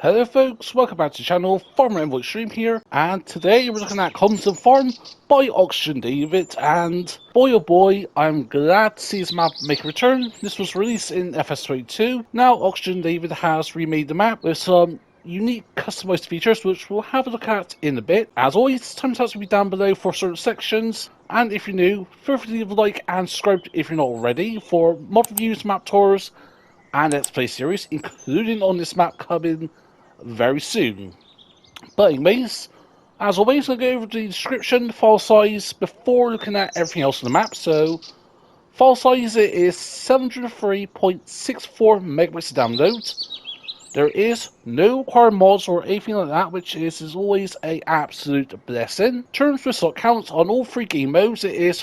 Hello folks, welcome back to the channel, Farmer Envoy Stream here, and today we're looking at Calmsden Farm by Auction David, and boy oh boy, I'm glad to see this map make a return. This was released in FS22. Now Auction David has remade the map with some unique customized features which we'll have a look at in a bit. As always, time taps will be down below for certain sections, and if you're new, feel free to leave a like and subscribe if you're not already for mod reviews, map tours, and Let's Play series, including on this map coming very soon. But anyways, as always, I'll go over the description, file size, before looking at everything else on the map. So, file size is 703.64 megabytes to download. There is no required mods or anything like that, which is always an absolute blessing. Terms for slot counts on all three game modes, it is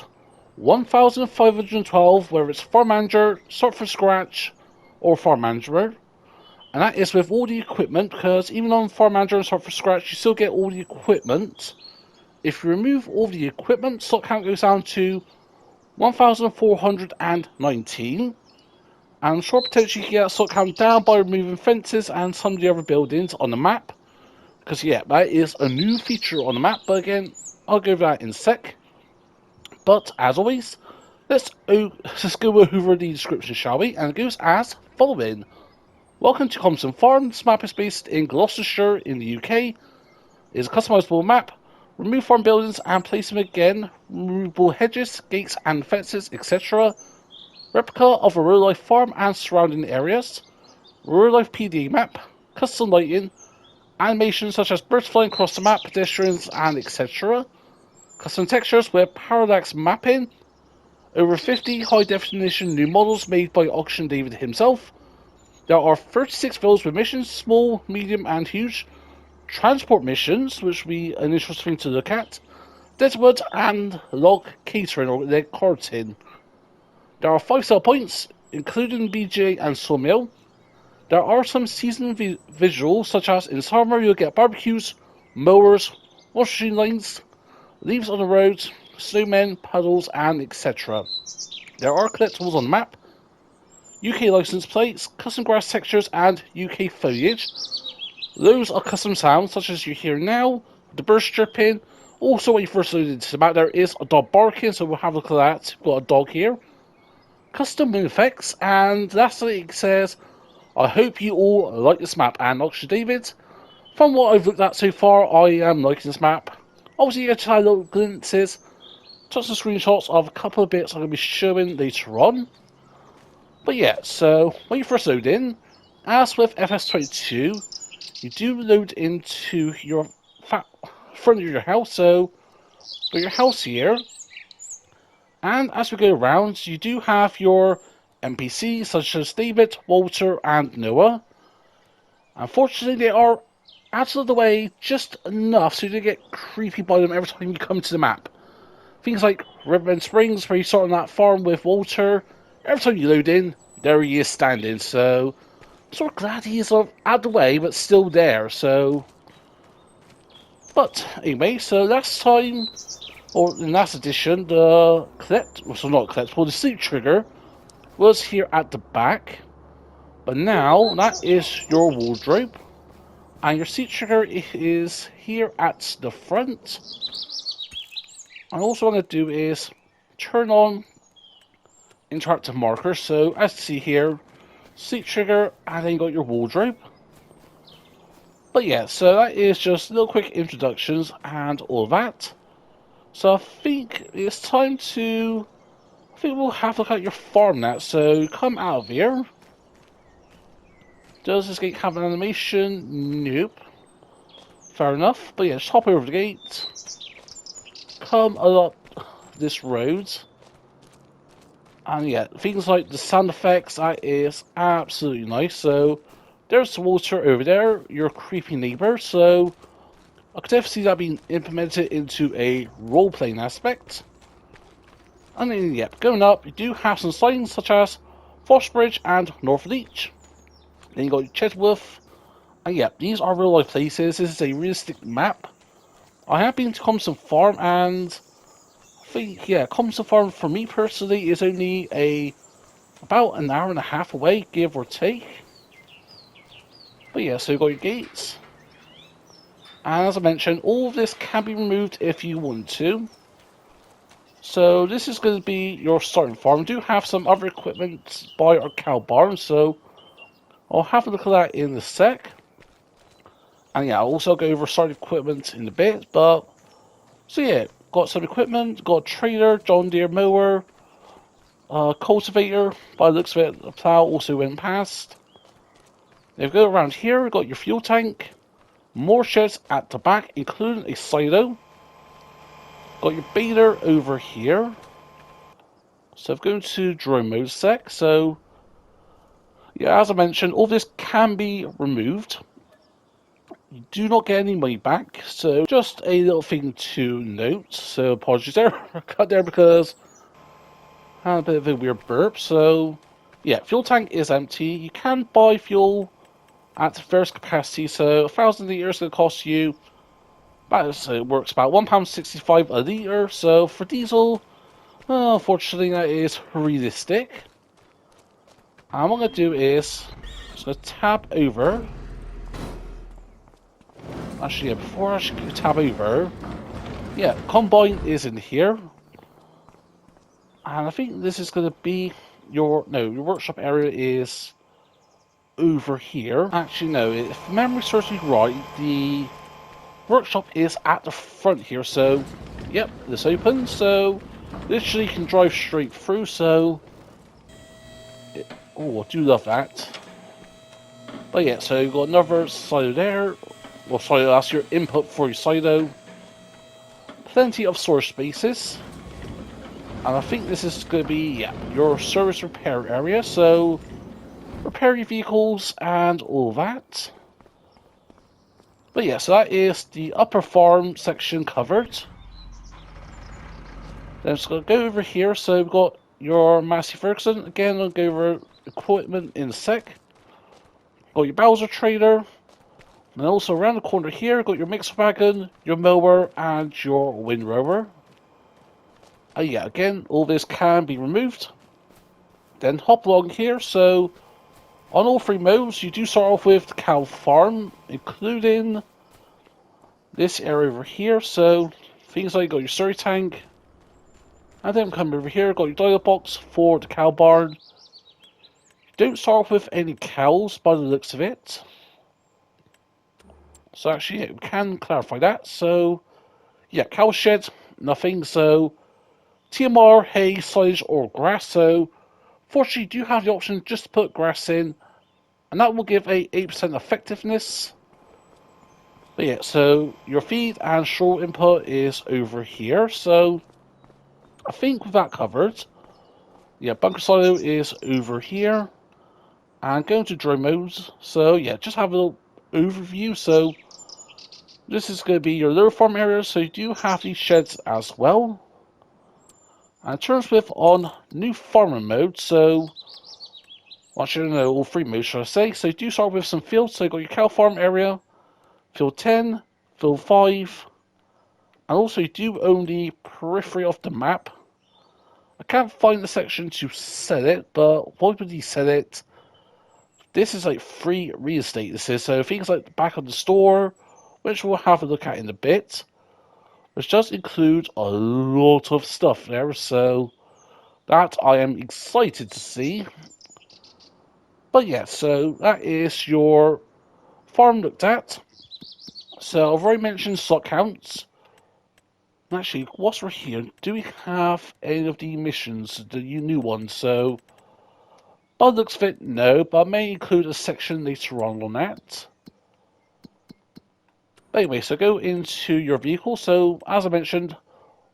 1512, whether it's Farm Manager, Start from Scratch, or Farm Manager. And that is with all the equipment, because even on Farm Manager and Start from Scratch, you still get all the equipment. If you remove all the equipment, slot count goes down to 1419. And I'm sure potentially you can get that slot count down by removing fences and some of the other buildings on the map. Because yeah, that is a new feature on the map, but again, I'll go over that in a sec. But as always, let's go over the description, shall we? And it goes as following. Welcome to Calmsden Farm. This map is based in Gloucestershire in the UK. It is a customizable map. Remove farm buildings and place them again. Removable hedges, gates and fences, etc. Replica of a real life farm and surrounding areas. Real life PDA map. Custom lighting. Animations such as birds flying across the map, pedestrians and etc. Custom textures with parallax mapping. Over 50 high definition new models made by Auction David himself. There are 36 villas with missions, small, medium and huge. Transport missions, which will be an interesting thing to look at. Deadwood and log catering or leg carting. There are 5 sell points, including BJ and sawmill. There are some season visuals, such as in summer you'll get barbecues, mowers, washing lines, leaves on the roads, snowmen, puddles and etc. There are collectibles on the map. UK license plates, custom grass textures and UK foliage. Those are custom sounds such as you hear now, the birds chirping. Also when you first loaded into the map there is a dog barking, so we'll have a look at that. We've got a dog here. Custom wind effects, and lastly it says, I hope you all like this map. And Auction David, from what I've looked at so far, I am liking this map. Obviously you get to have little glimpses, just some screenshots of a couple of bits I'm going to be showing later on. But yeah, so when you first load in, as with FS22, you do load into your front of your house. So, got your house here, and as we go around, you do have your NPCs such as David, Walter, and Noah. Unfortunately, they are out of the way just enough so you don't get creepy by them every time you come to the map. Things like Riverbend Springs, where you start on that farm with Walter. Every time you load in, there he is standing, so I'm sort of glad he is out of the way, but still there, so. But anyway, so last time, or in last edition, the the sleep trigger was here at the back, but now that is your wardrobe, and your sleep trigger is here at the front. And also what I'm going to do is turn on interactive marker, so as you see here, sleep trigger, and then you got your wardrobe. But yeah, so that is just little quick introductions and all that. So I think it's time to, I think we'll have a look at your farm now. So come out of here. Does this gate have an animation? Nope. Fair enough. But yeah, just hop over the gate. Come up this road. And yeah, things like the sound effects, that is absolutely nice. So, there's Walter over there, your creepy neighbour. So, I could definitely see that being implemented into a role-playing aspect. And then, yeah, going up, you do have some signs such as Fossbridge and North Leach. Then you got your Chedworth. And yeah, these are real-life places. This is a realistic map. I have been to Calmsden Farm, and I think, yeah, Calmsden Farm for me personally is only about an hour and a half away, give or take. But yeah, so you've got your gates. And as I mentioned, all of this can be removed if you want to. So this is going to be your starting farm. We do have some other equipment by our cow barn, so I'll have a look at that in a sec. And yeah, I'll also go over starting equipment in a bit, but... So yeah, got some equipment, got a trailer, John Deere mower, cultivator, by the looks of it, the plow also went past. If we go around here, we've got your fuel tank, more sheds at the back, including a silo. Got your baler over here. So I'm going to drone mode sec. So yeah, as I mentioned, all this can be removed. You do not get any money back. So just a little thing to note. So apologies there, cut there because I had a bit of a weird burp. So yeah, fuel tank is empty. You can buy fuel at first capacity. So 1,000 litres is going to cost you. So it works about £1.65 a litre. So for diesel, unfortunately, that is realistic. And what I'm going to do is, I'm just going to tab over. Actually, yeah, before I should tab over, yeah, combine is in here. And I think this is going to be your workshop area is over here. Actually, no, if memory serves me right, the workshop is at the front here. So, yep, this opens. So, literally, you can drive straight through. So, oh, I do love that. But yeah, so you've got another silo there. Well, sorry, that's your input for your silo. Plenty of storage spaces. And I think this is going to be, yeah, your service repair area. So, repair your vehicles and all that. But yeah, so that is the upper farm section covered. Then I'm just going to go over here. So we've got your Massey Ferguson. Again, I'll go over equipment in a sec. Got your Bowser trailer. And also around the corner here, got your mixer wagon, your mower, and your windrower. Yeah, again, all this can be removed. Then hop along here. So on all three modes, you do start off with the cow farm, including this area over here. So things like got your slurry tank, and then come over here, got your dial box for the cow barn. You don't start off with any cows by the looks of it. So actually, yeah, we can clarify that. So yeah, cow shed, nothing. So TMR, hay, silage, or grass. So fortunately, you do have the option just to put grass in, and that will give a 8% effectiveness. But yeah, so your feed and straw input is over here. So I think with that covered, yeah, bunker silo is over here. And going to drone modes. So yeah, just have a little overview. So this is going to be your lower farm area. So you do have these sheds as well. And it turns with on new farmer mode. So actually, no, all three modes, should I say. So you do start with some fields. So you got your cow farm area, field 10, field 5. And also you do own the periphery of the map. I can't find the section to set it, but why would you set it? This is like free real estate, this is. So things like the back of the store, which we'll have a look at in a bit, which does include a lot of stuff there. So that I am excited to see. But yeah, so that is your farm looked at. So I've already mentioned stock counts. Actually, whilst we're here, do we have any of the missions, the new ones? So, by the looks of it, no, but I may include a section later on that. Anyway, so go into your vehicle. So, as I mentioned,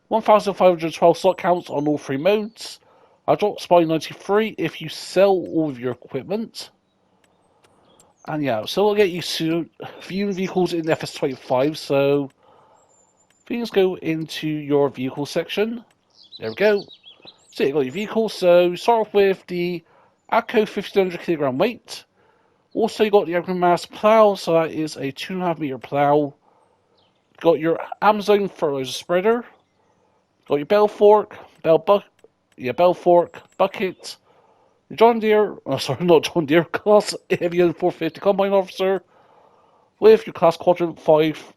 1,512 slot counts on all three modes. I dropped by 93 if you sell all of your equipment. And yeah, so we'll get used to viewing vehicles in FS25, so things go into your vehicle section. There we go. So you got your vehicle, so you start off with the ACO 1500 kilogram weight. Also you got the Agrimass plow, so that is a 2.5 meter plow. Got your Amazon fertilizer spreader. Got your bell fork, bell fork, bucket. John Deere, sorry, not John Deere, class heavy 450 combine officer, with your class quadrant 5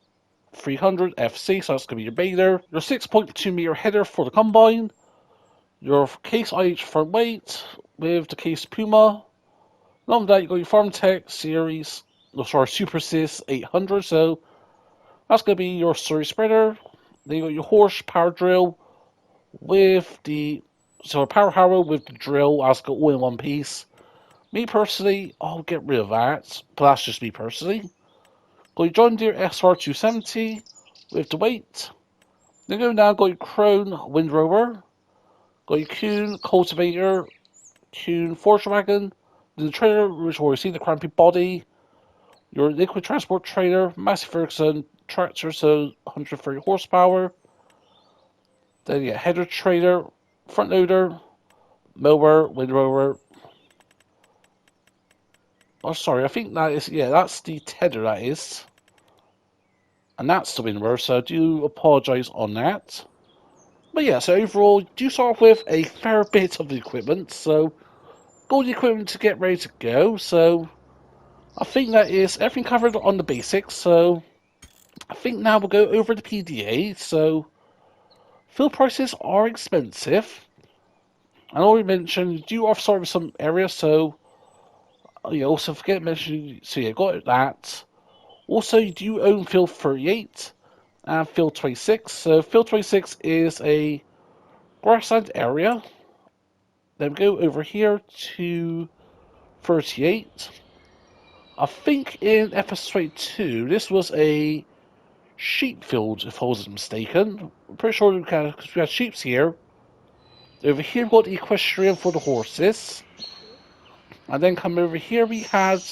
300 FC, so that's going to be your baler, your 6.2 meter header for the combine, your case IH front weight with the case Puma. Along with that, you got your Farm Tech series, Super Sys 800, so that's going to be your series spreader. Then you got your horse power drill with the power harrow with the drill as got all in one piece. Me personally, I'll get rid of that, but that's just me personally. Got your John Deere SR270 with the weight. Then go down, got your Krone windrower, got your Kuhn cultivator, Kuhn forage wagon, the trailer which will see the crampy body, your liquid transport trailer, Massey Ferguson tractor, so 130 horsepower. Then you get header trailer, front loader, mower, windrower. Oh, sorry, I think that is, yeah, that's the tether, that is. And that's the windrower, so I do apologise on that. But yeah, so overall, you do start off with a fair bit of the equipment, so got the equipment to get ready to go, so I think that is everything covered on the basics, so I think now we'll go over the PDA, so fuel prices are expensive. I already mentioned, you do offer with some areas, so you also forget to mention, so yeah, got that. Also, you do own Field 38 and Field 26. So Field 26 is a grassland area. Then we go over here to 38. I think in FS22, this was a sheep field, if I wasn't mistaken. I'm pretty sure because we had sheep here. Over here, we've got the equestrian for the horses. And then come over here, we had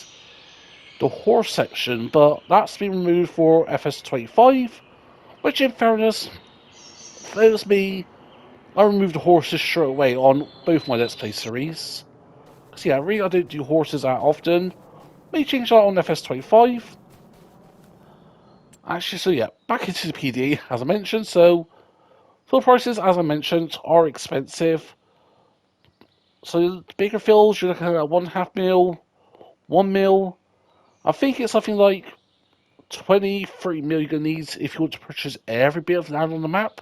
the horse section, but that's been removed for FS25, which in fairness, there's me, I removed the horses straight away on both my Let's Play series. Because yeah, really I don't do horses that often. May change that on FS25. Actually, so yeah, back into the PDA as I mentioned, so fill prices as I mentioned are expensive. So the bigger fills, you're looking at 1.5 mil, 1 mil. I think it's something like 23 mil you're going to need if you want to purchase every bit of land on the map.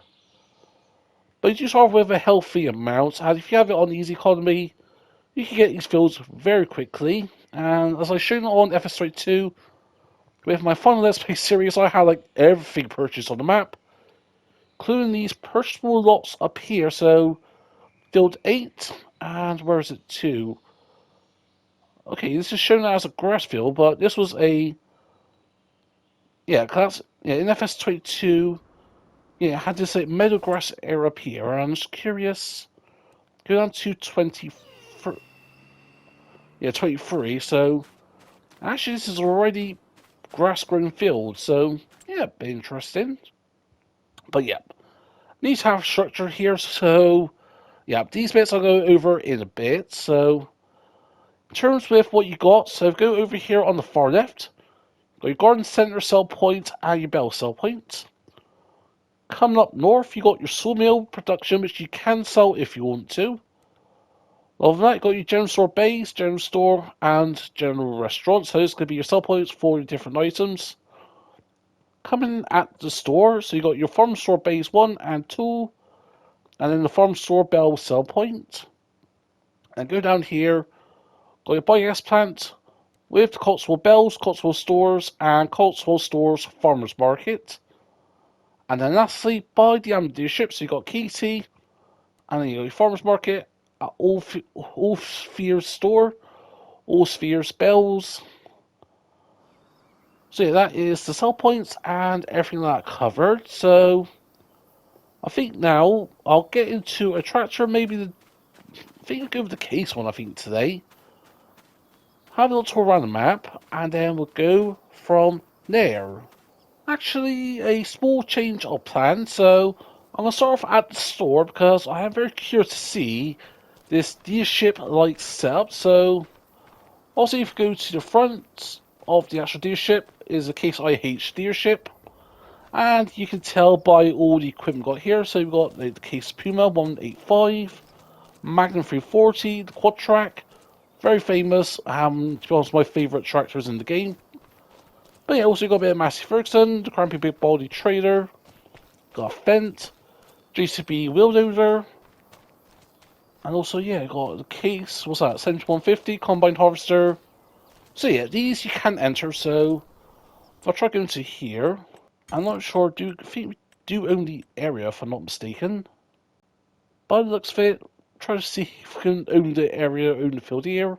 But you do start with a healthy amount, and if you have it on easy economy, you can get these fields very quickly. And as I showed on FS32, with my final Let's Play series, I had like everything purchased on the map, including these purchasable lots up here. So field 8, and where is it 2? Okay, this is shown as a grass field, but this was a in FS22. Yeah, it had this like meadow grass area up here, and I'm just curious. Go down to 23. Yeah, 23. So actually, this is already grass-grown field. So yeah, bit interesting. But yeah, need to have structure here. So yeah, these bits I'll go over in a bit. So in terms with what you got, so go over here on the far left. Got your garden center sell point and your bell sell point. Coming up north, you got your sawmill production, which you can sell if you want to. Other than that, you got your general store base, general store, and general restaurant. So those could be your sell points for your different items. Coming at the store, so you got your farm store base 1 and 2, and then the farm store bell sell point. And go down here, got your biogas plant with the Cotswold Bells, Cotswold Stores, and Cotswold Stores Farmers Market. And then lastly, by the dealership, so you got Katie, and then you got your Farmers Market at All Spheres Store, All Spheres Bells. So yeah, that is the sell points and everything that covered. So I think now I'll get into a tractor, I think I'll go with the case one, I think, today. Have a little tour around the map, and then we'll go from there. Actually, a small change of plan, so I'm going to start off at the store because I am very curious to see this dealership-like setup. So, also if you go to the front of the actual dealership is a Case IH dealership, and you can tell by all the equipment got here. So we've got the Case Puma 185, Magnum 340, the Quad Track, very famous, to be honest, my favourite tractors in the game. But yeah, also got a bit of Massey Ferguson, the Crampy Big Baldy Trader, got a Fent, JCB Wheel Loader, and also, yeah, got the case, what's that, 7150, Combine Harvester. So yeah, these you can enter, so if I try going to here, I'm not sure, I think we do own the area if I'm not mistaken. By the looks of it, try to see if we can own the area, own the field here.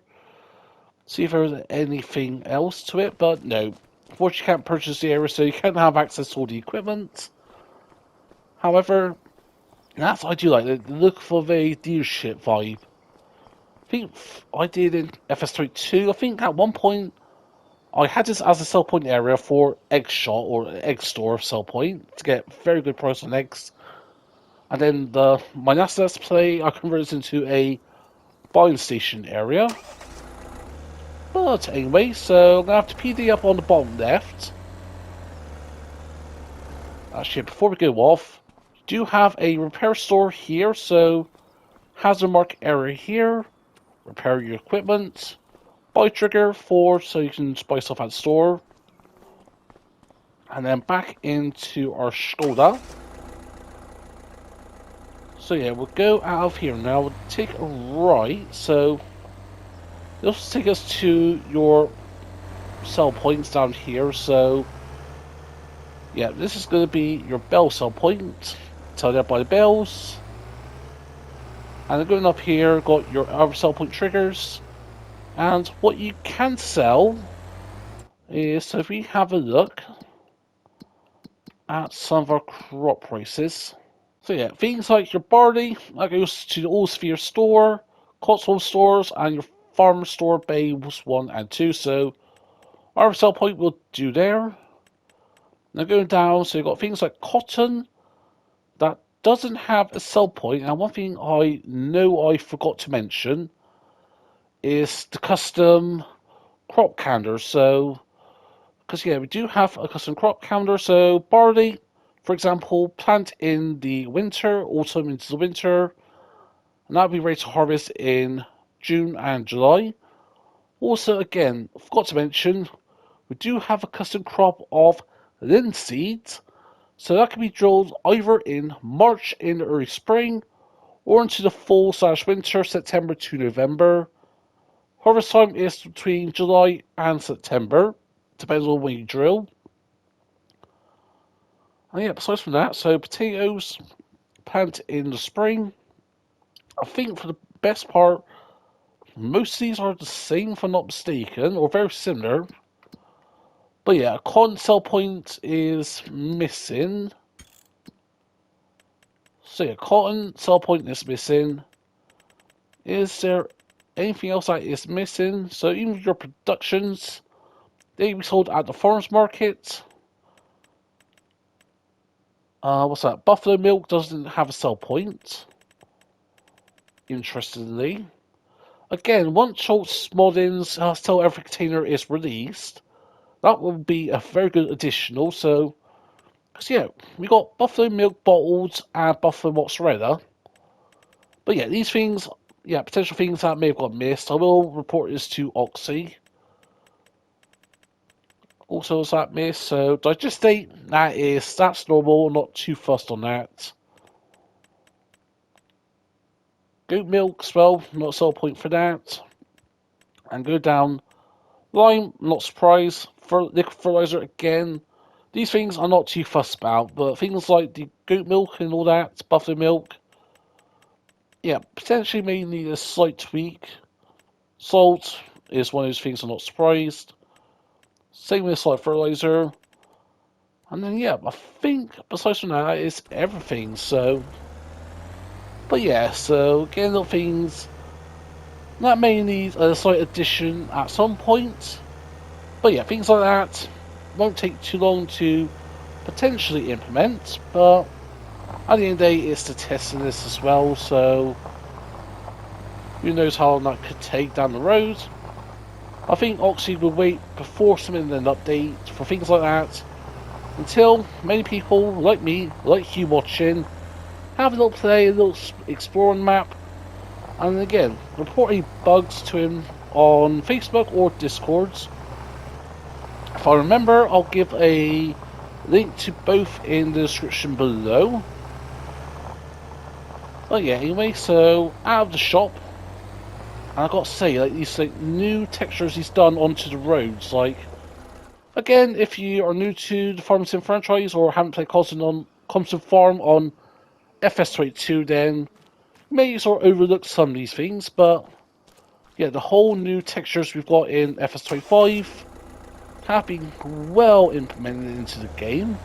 See if there's anything else to it, but no. Unfortunately, you can't purchase the area, so you can't have access to all the equipment. However, that's what I do like, the look of a dealership vibe. I think I did in FS32, I think at one point I had this as a sell point area for egg shot or egg store sell point to get very good price on eggs. And then my last Let's Play I converted this into a buying station area. But anyway, so I'm gonna have to PD up on the bottom left. Actually, before we go off, you do have a repair store here, so hazard mark area here, repair your equipment, buy trigger so you can buy stuff at the store, and then back into our Skoda. So yeah, we'll go out of here now, we'll take a right, so this will take us to your sell points down here, so yeah, this is going to be your bell sell point, tell you by the bells. And then going up here, got your other sell point triggers. And what you can sell is, so if we have a look at some of our crop prices. So yeah, things like your barley, that goes to the All Sphere store, Cotswold stores, and your farm store, Babes 1 and 2. So our sell point will do there. Now going down, so you've got things like cotton, that doesn't have a sell point. And one thing I know I forgot to mention is the custom crop calendar. So, because yeah, we do have a custom crop calendar. So barley, for example, plant in the winter, autumn into the winter, and that'll be ready to harvest in June and July. Also, again, I forgot to mention, we do have a custom crop of linseed, so that can be drilled either in March in the early spring or into the fall/winter, September to November. Harvest time is between July and September, depends on when you drill. And yeah, besides from that, so potatoes plant in the spring. I think for the best part, most of these are the same if I'm not mistaken, or very similar. But yeah, cotton sell point is missing. So yeah, cotton sell point is missing. Is there anything else that is missing? So even your productions, they be sold at the farmers market. What's that? Buffalo milk doesn't have a sell point. Interestingly. Again, once Schultz Moddings Tell Every Container is released, that will be a very good additional. So, because yeah, we got buffalo milk bottles and buffalo mozzarella. But yeah, these things, yeah, potential things that may have got missed. I will report this to Oxy. Also, is that missed? So, digestate, that's normal, not too fussed on that. Goat milk as well, not a sell point for that. And go down. Lime, not surprised. For liquid fertilizer again, these things I'm not too fussed about, but things like the goat milk and all that, buffalo milk, yeah, potentially may need a slight tweak. Salt is one of those things I'm not surprised. Same with slight fertilizer. And then yeah, I think besides from that is everything. So, but yeah, so again, little things that may need a slight addition at some point. But yeah, things like that won't take too long to potentially implement, but at the end of the day, it's the testing this as well, so who knows how long that could take down the road. I think Oxy will wait before submitting an update for things like that until many people like me, like you watching, have a little play, a little explore on the map, and again, report any bugs to him on Facebook or Discords. If I remember, I'll give a link to both in the description below. But yeah, anyway, so out of the shop, and I've got to say, like, these like new textures he's done onto the roads, like, again, if you are new to the Farm Sim franchise or haven't played Calmsden Farm on FS22, then you may sort of overlook some of these things, but yeah, the whole new textures we've got in FS25 have been well implemented into the game.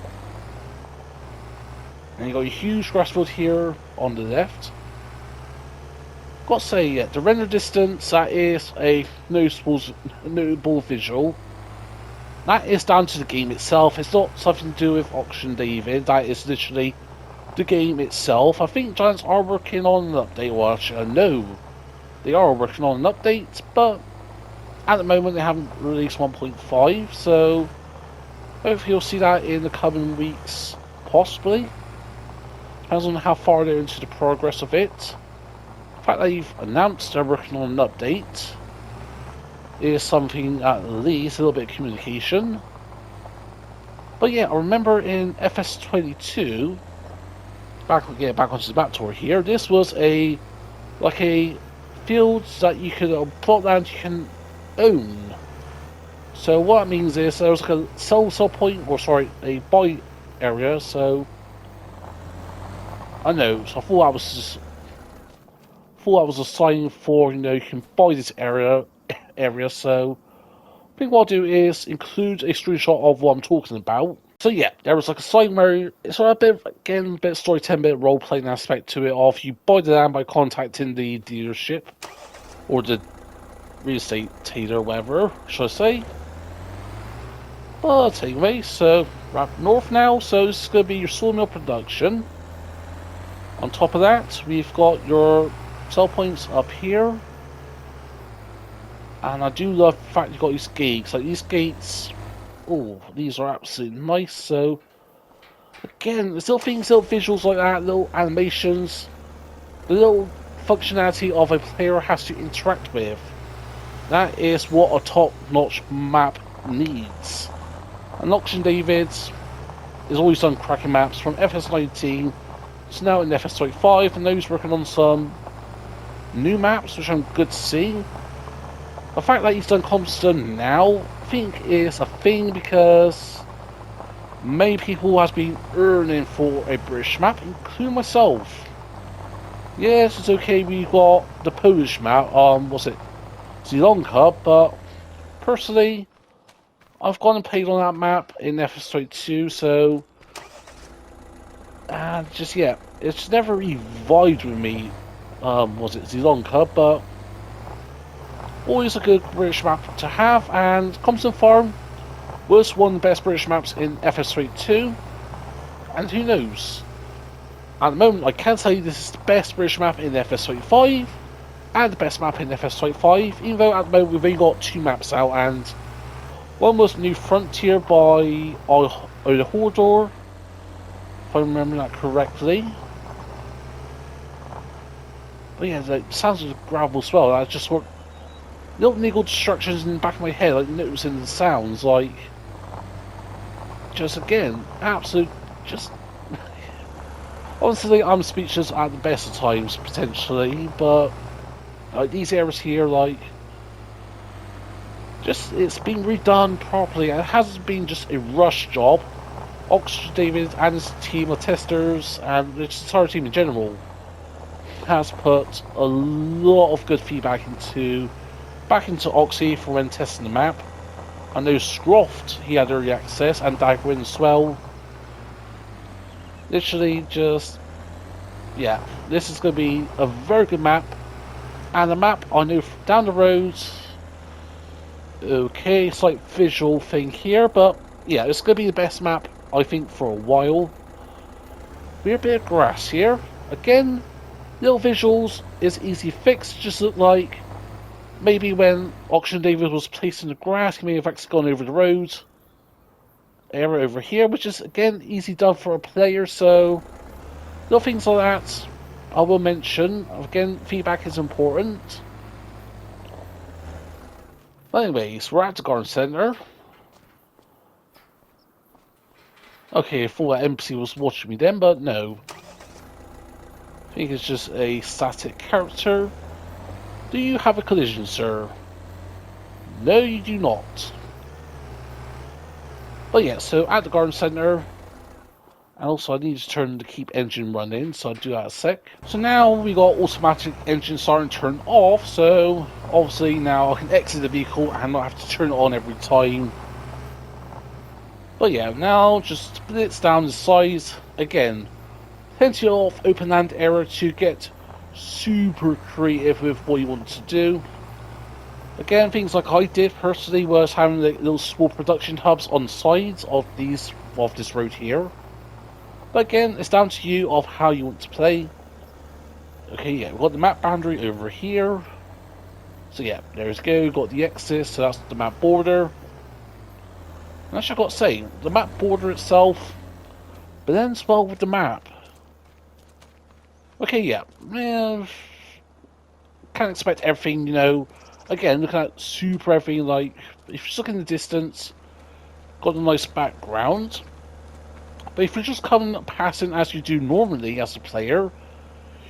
And you've got a huge grass field here on the left. Got to say, yeah, the render distance, that is a notable visual. That is down to the game itself. It's not something to do with Auction David. That is literally the game itself. I think Giants are working on an update. Well, actually, I know they are working on an update, but at the moment they haven't released 1.5, so hopefully you'll see that in the coming weeks, possibly. Depends on how far they're into the progress of it. The fact that you've announced they're working on an update is something, at least a little bit of communication. But yeah, I remember in FS22, back onto the map tour here, this was a field that you could plot land you can own. So what it means is there was like a sell point, or sorry, a buy area. So I know, so I thought I was a sign for, you know, you can buy this area. So I think what I'll do is include a screenshot of what I'm talking about. So yeah, there was like a sign where it's a bit, again, a bit of storytelling, bit of role playing aspect to it. Of you buy the land by contacting the dealership or the real estate tailor, whatever should I say. But anyway, so we're up north now. So this is going to be your sawmill production. On top of that, we've got your sell points up here. And I do love the fact you've got these gates. Like these gates, oh, these are absolutely nice. So again, there's little things, little visuals like that, little animations, the little functionality of a player has to interact with. That is what a top-notch map needs. And Auction David has always done cracking maps from FS19 to now in FS25, and now he's working on some new maps, which I'm good to see. The fact that he's done Calmsden now, I think is a thing because many people has been earning for a British map, including myself. Yes, it's okay, we got the Polish map, was it Zielonka, but personally, I've gone and played on that map in FS22, so just yeah, it's never really vibed with me. Was it Zielonka, but always a good British map to have, and Calmsden Farm was one of the best British maps in FS22, and who knows? At the moment, I can tell you this is the best British map in FS25, and the best map in FS25, even though at the moment we've only got 2 maps out, and one was New Frontier by Ola Hodor, if I remember that correctly. But yeah, the sounds of the gravel as well, I just want little niggle distractions in the back of my head, like noticing the sounds, like, just again, absolute, just, honestly, I'm speechless at the best of times, potentially, but, like, these areas here, like, just, it's been redone properly, and it hasn't been just a rush job. Auction David and his team of testers, and the entire team in general, has put a lot of good feedback back into Oxy for when testing the map. I know Scroft, he had early access, and Dagwin as well. Literally just, yeah, this is going to be a very good map. And the map, I know down the road, okay, slight visual thing here, but yeah, it's going to be the best map, I think, for a while. We're a bit of grass here. Again, little visuals is easy fix, just look like maybe when Auction David was placed in the grass, he may have actually gone over the road area over here, which is again easy done for a player. So little things like that I will mention. Again, feedback is important. But anyways, we're at the garden centre. Okay, I thought that NPC was watching me then, but no. I think it's just a static character. Do you have a collision, sir? No, you do not. But yeah, so at the garden centre, and also I need to turn the keep engine running, so I'll do that in a sec. So now we got automatic engine starting to turn off, so obviously now I can exit the vehicle and not have to turn it on every time. But yeah, now just splits down the size again. Plenty of open land area to get super creative with what you want to do. Again, things like I did personally was having the little small production hubs on the sides of this road here. But again, it's down to you of how you want to play. Okay, yeah, we've got the map boundary over here. So yeah, there's go, we've got the axis, so that's the map border. And actually I've got to say, the map border itself blends well with the map. Okay, yeah, can't expect everything, you know. Again, looking at super everything, like, if you just look in the distance, got a nice background. But if you're just coming passing as you do normally as a player,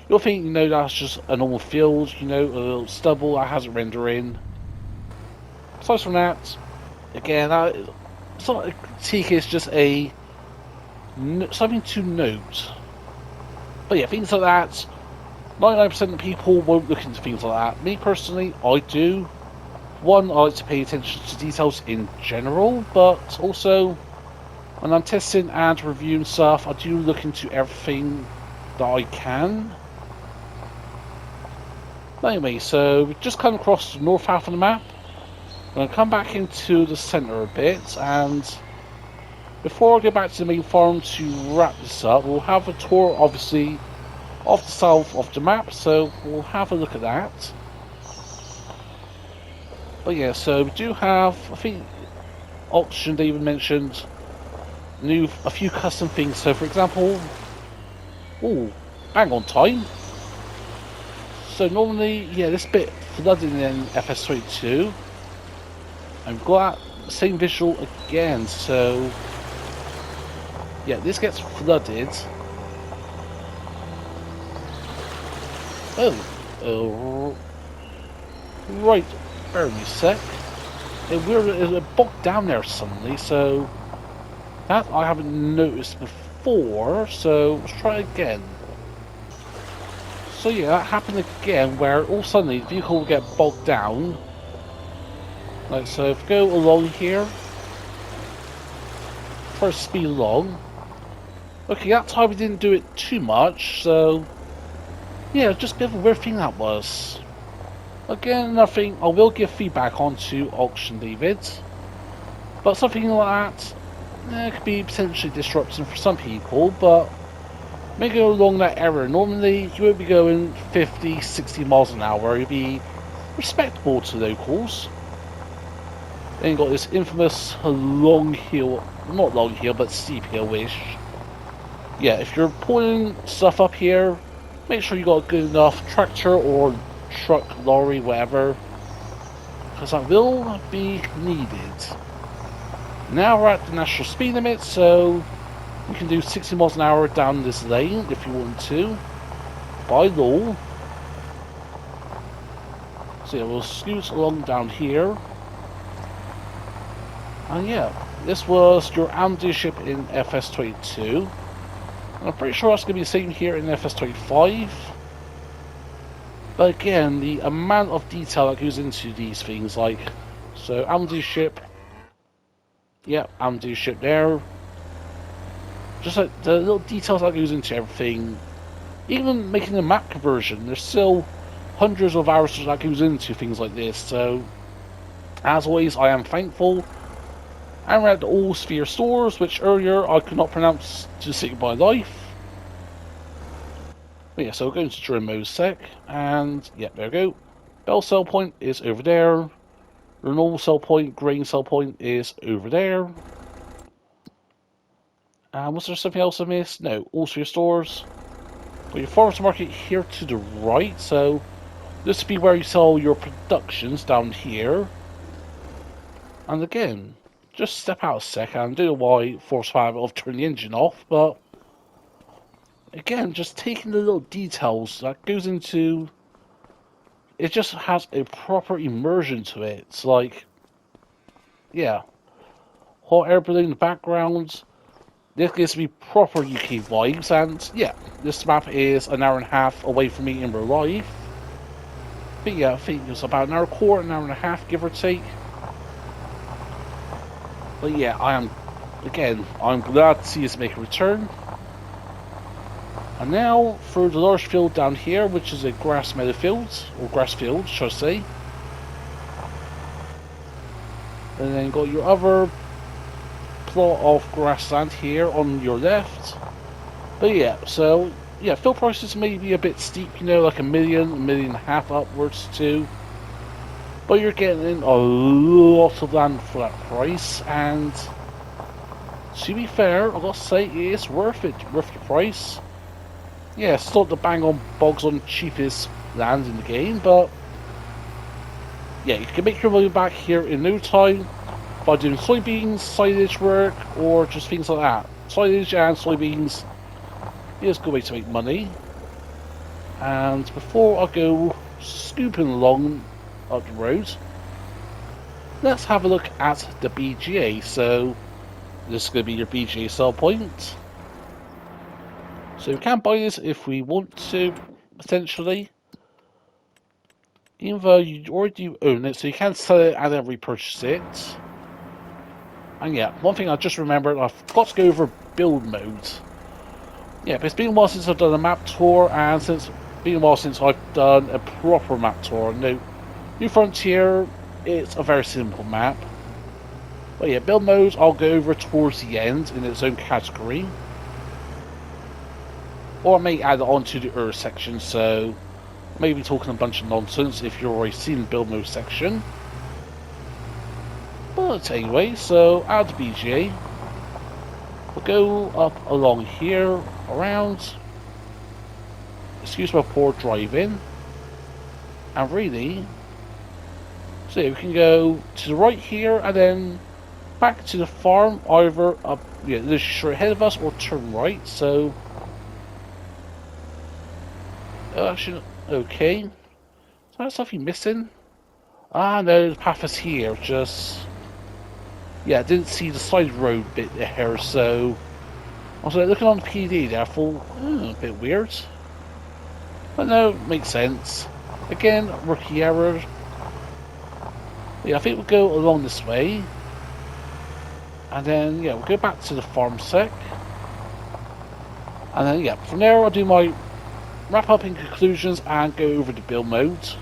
you'll think, you know, that's just a normal field, you know, a little stubble that hasn't rendered in. Aside from that, again, it's not a critique, it's just a something to note. But yeah, things like that, 99% of people won't look into things like that. Me personally, I do. One, I like to pay attention to details in general, but also when I'm testing and reviewing stuff, I do look into everything that I can. Anyway, so we've just come across the north half of the map. I'm going to come back into the centre a bit, and before I go back to the main farm to wrap this up, we'll have a tour, obviously, of the south of the map, so we'll have a look at that. But yeah, so we do have, I think, Auction David mentioned, a few custom things. So for example, oh, bang on time. So normally, yeah, this bit flooded in FS22. And we've got that same visual again, so yeah, this gets flooded. Oh, right, bear with me a sec. It bogged down there suddenly, so that I haven't noticed before, so let's try again. So yeah, that happened again, where all of a sudden the vehicle will get bogged down. Like so, if we go along here, try to speed along. Okay, that time we didn't do it too much, so yeah, just a bit of a weird thing that was. Again, nothing, I will give feedback onto Auction David, but something like that, could be potentially disrupting for some people, but may go along that area. Normally, you won't be going 50, 60 miles an hour, you'll be respectable to locals. Then you've got this infamous long hill, not long hill, but steep hill-ish. Yeah, if you're pulling stuff up here, make sure you got a good enough tractor or truck, lorry, whatever, because that will be needed. Now we're at the national speed limit, so you can do 60 miles an hour down this lane if you want to, by law. So yeah, we'll scoot along down here. And yeah, this was your AM dealership in FS22. And I'm pretty sure that's going to be the same here in FS25. But again, the amount of detail that goes into these things, like, so AM dealership, yeah, AM dealership there. Just like the little details that goes into everything. Even making a map conversion, there's still hundreds of hours that goes into things like this. So, as always, I am thankful. And we're at the All Sphere stores, which earlier I could not pronounce to save my life. But yeah, so we're going to Drone Mode sec, and yeah, there we go. Bell sell point is over there. Renault sell point, grain sell point is over there. And was there something else I missed? No, All Sphere stores. Got your farmers market here to the right, so this would be where you sell your productions down here. And again, just step out a second. I don't know why Force 5 of turn the engine off, but again, just taking the little details that goes into it, just has a proper immersion to it. It's like, yeah, hot air balloon in the background. This gives me proper UK vibes, and yeah, this map is an hour and a half away from me in real life. But yeah, I think it's about an hour quarter, an hour and a half, give or take. But yeah, I'm glad to see us make a return. And now for the large field down here, which is a grass meadow field, or grass field, should I say. And then got your other plot of grassland here on your left. But yeah, so yeah, field prices may be a bit steep, you know, like a million and a half upwards too. But you're getting a lot of land for that price, and to be fair, I've got to say it's worth it, worth the price. Yeah, it's not the bang on bogs on cheapest land in the game, but yeah, you can make your money back here in no time by doing soybeans, silage work, or just things like that. Silage and soybeans is a good way to make money. And before I go scooping along up the road, let's have a look at the BGA. So this is going to be your BGA sell point. So we can buy this if we want to, potentially. Even though you already own it, so you can sell it and then repurchase it. And yeah, one thing I just remembered, I've got to go over build mode. Yeah, but it's been a while since I've done a map tour, and been a while since I've done a proper map tour. New Frontier, it's a very simple map. But yeah, build mode I'll go over towards the end in its own category. Or I may add it on to the Earth section, so maybe talking a bunch of nonsense if you've already seen the build mode section. But anyway, so out of the BGA, we'll go up along here, around, excuse my poor driving, and really, so yeah, we can go to the right here and then back to the farm, either up, yeah, this straight ahead of us, or turn right. So actually, okay, is that something missing? Ah no, the path is here, just yeah, I didn't see the side road bit there, so I was like looking on the PD there, I thought, a bit weird. But no, makes sense. Again, rookie error. Yeah, I think we'll go along this way. And then, yeah, we'll go back to the farm sec. And then, yeah, from there I'll do my wrap up in conclusions and go over the build modes.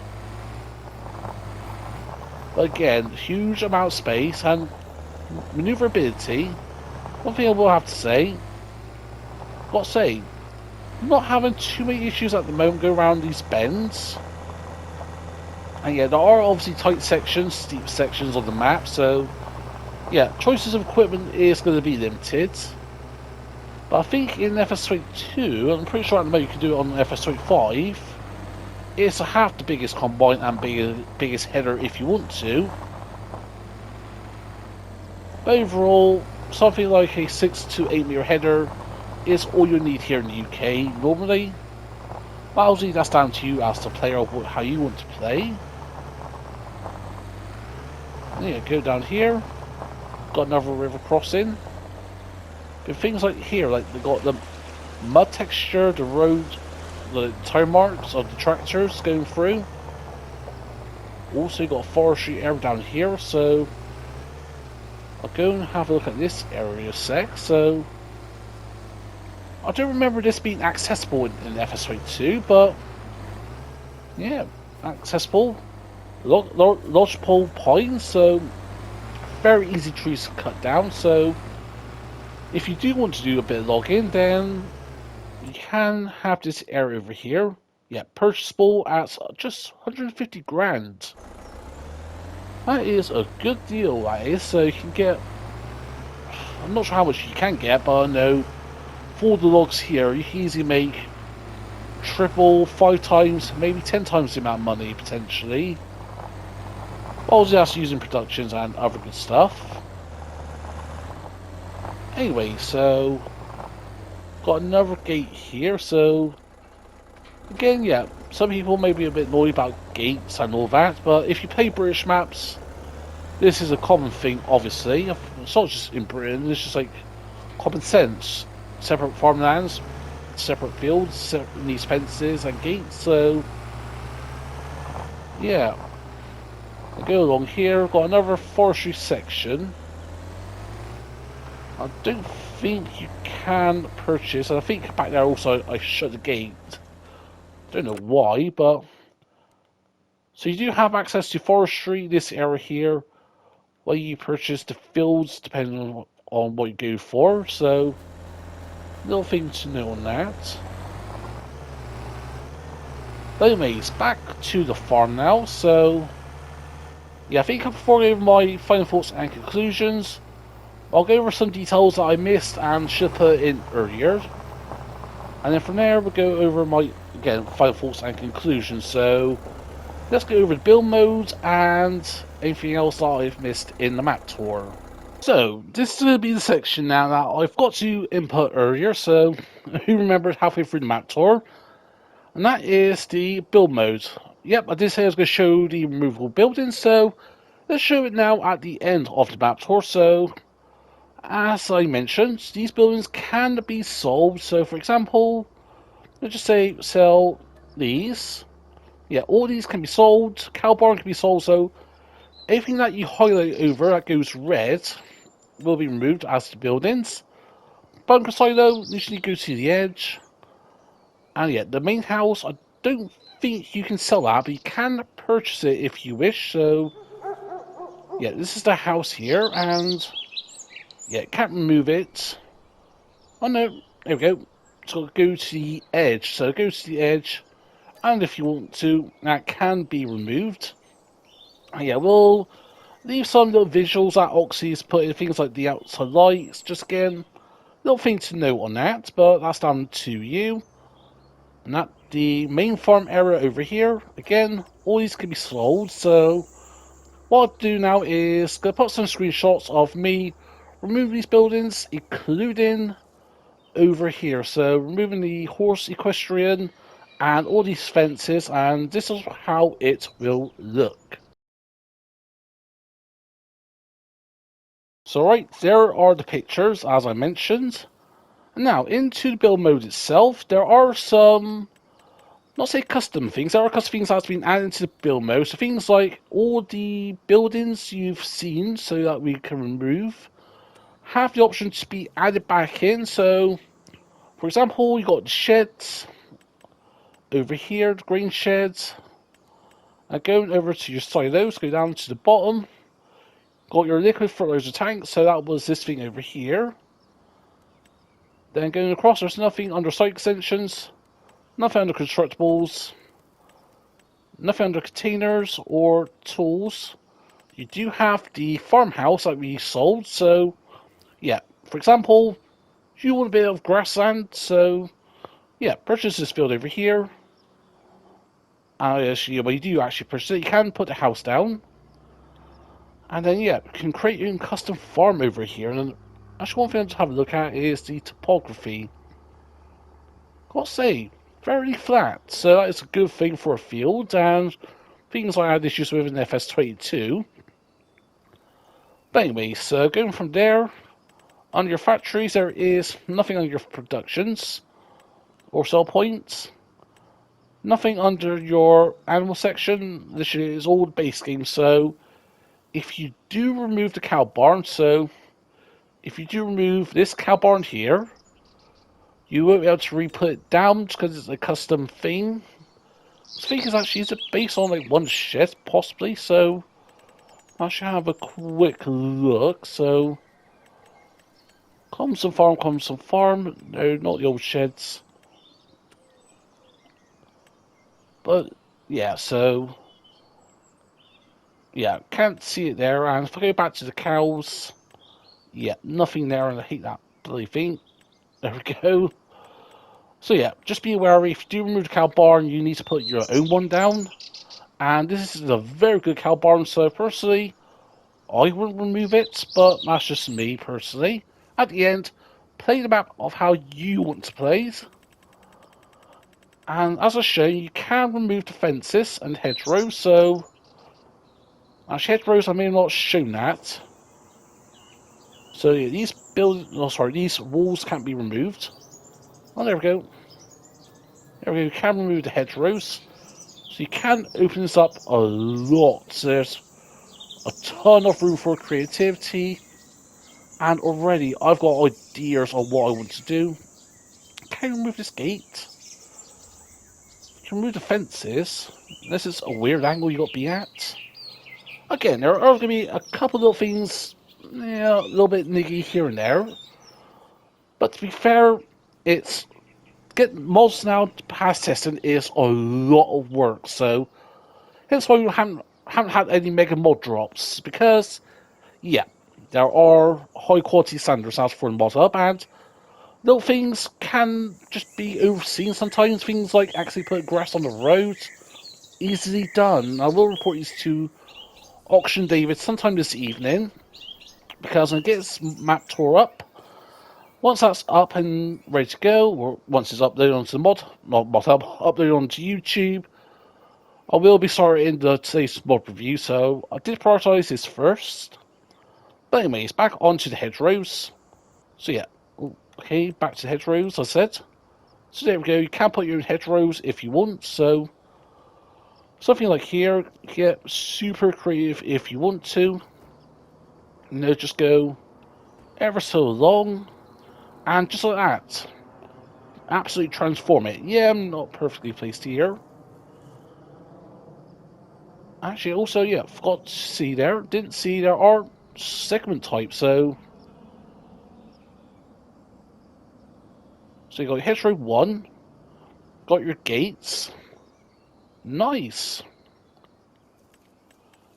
But again, huge amount of space and maneuverability. One thing I will have to say, I'm not having too many issues at the moment going around these bends. And yeah, there are obviously tight sections, steep sections on the map, so yeah, choices of equipment is going to be limited. But I think in FS22, I'm pretty sure at the moment you can do it on FS25, it's a half the biggest combine and biggest header if you want to. But overall, something like a 6 to 8 meter header is all you need here in the UK normally. But obviously that's down to you as the player of how you want to play. And yeah, go down here. Got another river crossing. But things like here, like they got the mud texture, the road, the tire marks of the tractors going through. Also got a forestry area down here, so I'll go and have a look at this area sec. So I don't remember this being accessible in FS22, but yeah, accessible. Lodgepole pines, so very easy trees to cut down. So if you do want to do a bit of logging, then you can have this area over here. Yeah, purchasable at just 150 grand. That is a good deal, that is. So you can get, I'm not sure how much you can get, but I know for the logs here, you can easily make triple, 5 times, maybe 10 times the amount of money, potentially. Obviously that's using productions and other good stuff. Anyway, so got another gate here, so again, yeah, some people may be a bit annoyed about gates and all that, but if you play British maps, this is a common thing, obviously. It's not just in Britain, it's just like common sense. Separate farmlands, separate fields, separate these fences and gates, so yeah. I go along here, got another forestry section. I don't think you can purchase, and I think back there also I shut the gate. Don't know why, but so you do have access to forestry, this area here, where you purchase the fields depending on what you go for, so little thing to know on that. But anyways, back to the farm now, so yeah, I think before I go over my final thoughts and conclusions, I'll go over some details that I missed and should put in earlier. And then from there we'll go over my, again, final thoughts and conclusions, so let's go over the build modes and anything else that I've missed in the map tour. So, this is going to be the section now that I've got to input earlier, so who remembered halfway through the map tour, and that is the build mode. Yep, I did say I was going to show the removable buildings, so let's show it now at the end of the map tour. So, as I mentioned, these buildings can be sold, so for example, let's just say sell these. Yeah, all these can be sold, cow barn can be sold, so anything that you highlight over that goes red will be removed as the buildings. Bunker silo usually goes to the edge. And yeah, the main house, I don't think you can sell that, but you can purchase it if you wish. So yeah, this is the house here, and yeah, can't remove it. Oh no, there we go. It's got to go to the edge. So it goes to the edge, and if you want to, that can be removed. And yeah, we'll leave some little visuals that Oxy's put in, things like the outside lights, just again, little thing to note on that, but that's down to you. And that the main farm area over here, again, all these can be sold, so what I'll do now is gonna put some screenshots of me removing these buildings, including over here. So removing the horse equestrian and all these fences, and this is how it will look. So right, there are the pictures, as I mentioned. Now, into the build mode itself, there are some, not say custom things, there are custom things that's been added to the build mode. So things like all the buildings you've seen, so that we can remove, have the option to be added back in. So, for example, you got the sheds over here, the grain sheds. And going over to your silos, go down to the bottom. Got your liquid fertilizer tank, so that was this thing over here. Then going across, there's nothing under site extensions, nothing under constructibles, nothing under containers or tools. You do have the farmhouse that we sold, so yeah, for example, if you want a bit of grassland, so yeah, purchase this field over here. Actually, well, you do actually purchase it, you can put the house down. And then yeah, you can create your own custom farm over here. And actually one thing to have a look at is the topography. Gotta say, very flat, so that is a good thing for a field, and things I had issues with in FS22. But anyway, so going from there, on your factories there is nothing on your productions or sell points. Nothing under your animal section. This is all the base game, so if you do remove the cow barn, so if you do remove this cow barn here, you won't be able to re-put it down because it's a custom thing. I think it's actually based on like one shed, possibly, so I should have a quick look. So, Calmsden farm, no, not the old sheds. But, yeah, so, yeah, can't see it there, and if I go back to the cows, yeah, nothing there, and I hate that bloody thing. There we go. So yeah, just be aware, if you do remove the cow barn, you need to put your own one down. And this is a very good cow barn, so personally, I wouldn't remove it, but that's just me, personally. at the end, play the map of how you want to play it. And as I've shown, you can remove the fences and hedgerows, so... Actually, hedgerows, I may have not shown that. So yeah, these walls can't be removed. Oh, there we go. There we go, you can remove the hedgerows. So you can open this up a lot. There's a ton of room for creativity. And already I've got ideas on what I want to do. Can I remove this gate? To remove the fences. This is a weird angle you got to be at. Again, there are going to be a couple little things, yeah, a little bit niggy here and there. But to be fair, it's getting mods now past testing is a lot of work. So hence why we haven't had any mega mod drops, because yeah, there are high quality standards out for the mod up, and little things can just be overseen sometimes. Things like actually putting grass on the road, easily done. I will report these to Auction David sometime this evening, because I'm going to get this map tore up. Once that's up and ready to go, or once it's uploaded onto the uploaded onto YouTube, I will be starting today's mod review, so I did prioritise this first. But anyways, back onto the hedgerows. So yeah, okay, back to the hedgerows, I said. So there we go, you can put your own hedgerows if you want, so... Something like here, get super creative if you want to. You know, just go ever so long, and just like that. Absolutely transform it. Yeah, I'm not perfectly placed here. Actually, also, yeah, forgot to see there. Didn't see there are segment types, so... So you got your hedgerow 1, got your gates. Nice.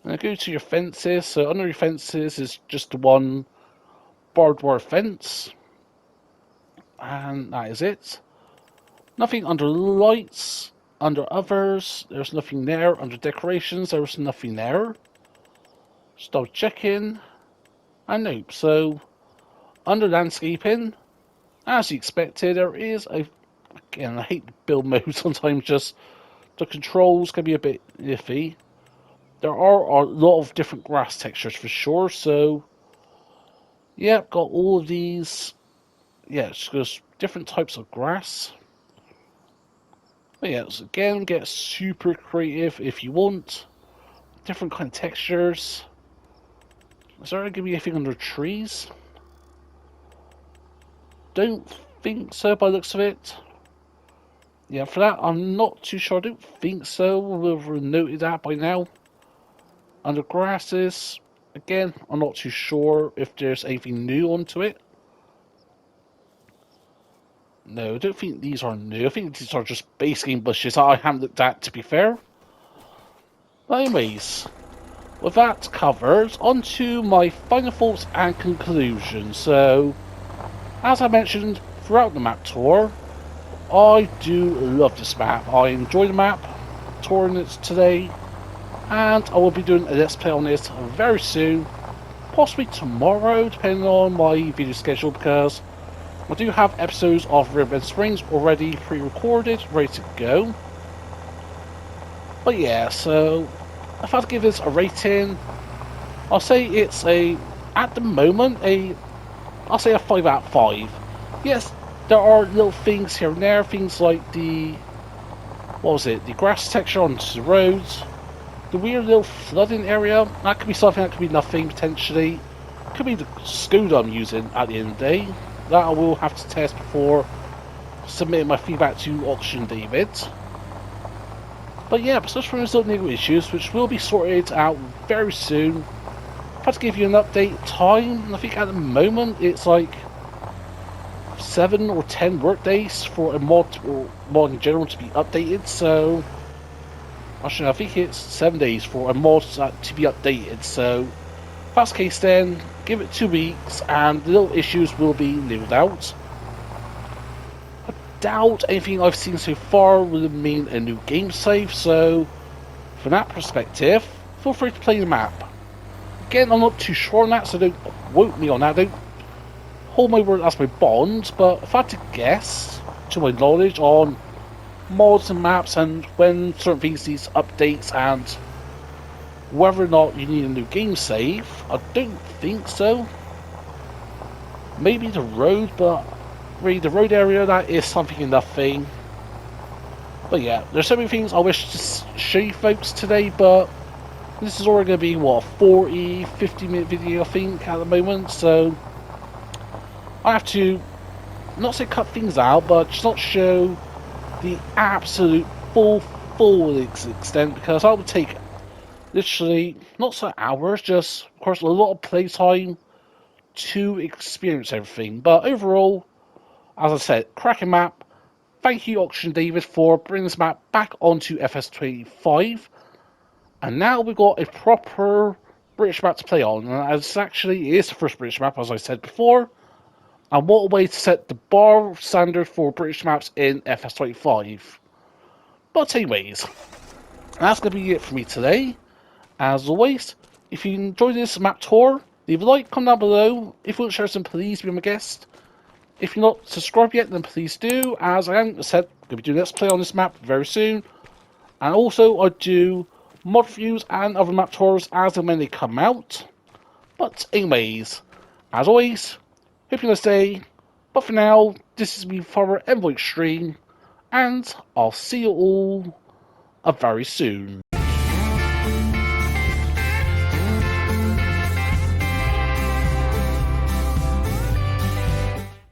Now go to your fences. So under your fences is just the one barbed wire fence. And that is it. Nothing under lights. Under others, there's nothing there. Under decorations, there's nothing there. Just double checking. And nope. So under landscaping, as you expected, there is a... Again, I hate build mode sometimes, just the controls can be a bit iffy. There are a lot of different grass textures for sure, so yeah, got all of these. Yeah, just different types of grass. But yeah, so again, get super creative if you want. Different kind of textures. Is there going to be anything under trees? Don't think so by the looks of it. Yeah, for that, I'm not too sure. I don't think so. We'll have noted that by now. Under grasses, again, I'm not too sure if there's anything new onto it. No, I don't think these are new. I think these are just base game bushes I haven't looked at, to be fair. But anyways, with that covered, on to my final thoughts and conclusions. So, as I mentioned throughout the map tour, I do love this map. I enjoy the map, touring it today, and I will be doing a let's play on this very soon, possibly tomorrow, depending on my video schedule, because I do have episodes of Riverbend Springs already pre-recorded, ready to go. But yeah, so if I had to give this a rating, I'll say it's at the moment, I'll say a 5 out of 5. Yes, there are little things here and there, things like the grass texture onto the roads, the weird little flooding area. That could be something, that could be nothing potentially. Could be the Skoda I'm using at the end of the day. That I will have to test before submitting my feedback to Auction David. But yeah, besides from those little niggle issues, which will be sorted out very soon, I've had to give you an update time. I think at the moment it's like 7 or 10 work days for a mod, or mod in general, to be updated. So actually, I think it's 7 days for a mod to be updated. So if that's the case, then give it 2 weeks and the little issues will be nilled out. I doubt anything I've seen so far will mean a new game save, so from that perspective, feel free to play the map. Again, I'm not too sure on that, so don't quote me on that. Don't hold my word as my bond, but if I had to guess, to my knowledge on mods and maps and when certain things need updates and whether or not you need a new game save, I don't think so. Maybe the road, but really the road area, that is something in that thing. But yeah, there's so many things I wish to show you folks today, but this is already going to be, what, a 40, 50-minute video, I think, at the moment, so I have to, not say cut things out, but just not show the absolute full extent, because I would take literally, not so hours, just, of course, a lot of playtime to experience everything. But overall, as I said, cracking map. Thank you, Auction David, for bringing this map back onto FS25. And now we've got a proper British map to play on. And as actually it is the first British map, as I said before. And what a way to set the bar standard for British maps in FS25. But anyways, that's going to be it for me today. As always, if you enjoyed this map tour, leave a like, comment down below. If you want to share some, please be my guest. If you're not subscribed yet, then please do, as I said, I'm going to be doing Let's Play on this map very soon. And also, I do mod reviews and other map tours as and when they come out. But anyways, as always, hope you're going to stay. But for now, this is me, Father Envoy Extreme, and I'll see you all very soon.